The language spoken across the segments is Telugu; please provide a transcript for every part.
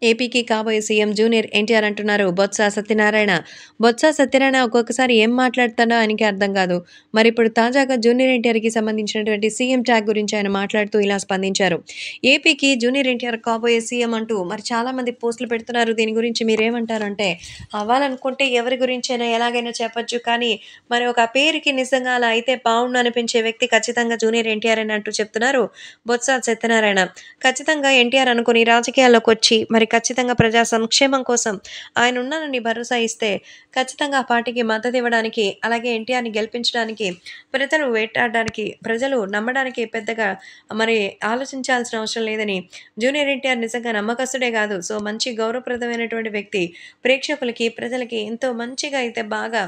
ఏపీకి కాబోయే సీఎం జూనియర్ ఎన్టీఆర్ అంటున్నారు బొత్స సత్యనారాయణ. బొత్స సత్యనారాయణ ఒక్కొక్కసారి ఏం మాట్లాడుతాడో ఆయనకే అర్థం కాదు. మరిప్పుడు తాజాగా జూనియర్ ఎన్టీఆర్‌కి సంబంధించినటువంటి సీఎం ట్యాగ్ గురించి ఆయన మాట్లాడుతూ ఇలా స్పందించారు. ఏపీకి జూనియర్ ఎన్టీఆర్ కాబోయే సీఎం అంటూ మరి చాలామంది పోస్టులు పెడుతున్నారు. దీని గురించి మీరేమంటారంటే, అవ్వాలనుకుంటే ఎవరి గురించైనా ఎలాగైనా చెప్పొచ్చు. కానీ మరి ఒక పేరుకి నిజంగా అలా అయితే బావుండు అనిపించే వ్యక్తి ఖచ్చితంగా జూనియర్ ఎన్టీఆర్ అని అంటూ చెప్తున్నారు బొత్స సత్యనారాయణ. ఖచ్చితంగా ఎన్టీఆర్ అనుకుని రాజకీయాల్లోకొచ్చి మరి ఖచ్చితంగా ప్రజా సంక్షేమం కోసం ఆయనున్నానని భరోసా ఇస్తే ఖచ్చితంగా ఆ పార్టీకి మద్దతివ్వడానికి, అలాగే ఎన్టీఆర్‌ని గెలిపించడానికి, ప్రజలు వేటాడడానికి, ప్రజలు నమ్మడానికి పెద్దగా మరి ఆలోచించాల్సిన అవసరం లేదని, జూనియర్ ఎన్టీఆర్ నిజంగా నమ్మకస్తుడే గాదు. సో, మంచి గౌరవప్రదమైనటువంటి వ్యక్తి. ప్రేక్షకులకి, ప్రజలకి ఎంతో మంచిగా అయితే బాగా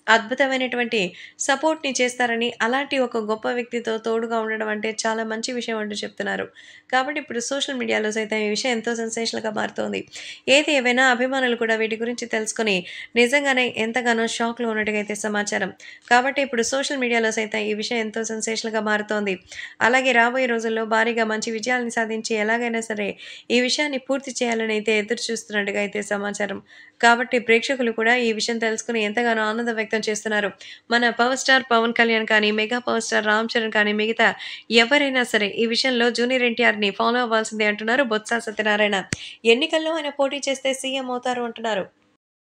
అద్భుతమైనటువంటి సపోర్ట్‌ని చేస్తారని, అలాంటి ఒక గొప్ప వ్యక్తితో తోడుగా ఉండడం అంటే చాలా మంచి విషయం అంటూ చెప్తున్నారు. కాబట్టి ఇప్పుడు సోషల్ మీడియాలో సైతం ఈ విషయం ఎంతో సెన్సేషనల్‌గా మారుతోంది. ఏది ఏవైనా అభిమానులు కూడా వీటి గురించి తెలుసుకొని నిజంగానే ఎంతగానో షాక్‌లో ఉన్నట్టుగా అయితే సమాచారం. కాబట్టి ఇప్పుడు సోషల్ మీడియాలో సైతం ఈ విషయం ఎంతో సెన్సేషనల్‌గా మారుతోంది. అలాగే రాబోయే రోజుల్లో భారీగా మంచి విజయాల్ని సాధించి ఎలాగైనా సరే ఈ విషయాన్ని పూర్తి చేయాలని అయితే ఎదురు చూస్తున్నట్టుగా అయితే సమాచారం. కాబట్టి ప్రేక్షకులు కూడా ఈ విషయం తెలుసుకొని ఎంతగానో ఆనందం వ్యక్తం చేస్తున్నారు. మన పవర్ స్టార్ పవన్ కళ్యాణ్ కానీ, mega power star Ram Charan కానీ, మిగతా ఎవరైనా సరే ఈ విషయంలో జూనియర్ ఎన్టీఆర్‌ని ఫాలో అవ్వాల్సిందే అంటున్నారు బొత్స సత్యనారాయణ. ఎన్నికల్లో ఆయన పోటీ చేస్తే సీఎం అవుతారు అంటున్నారు.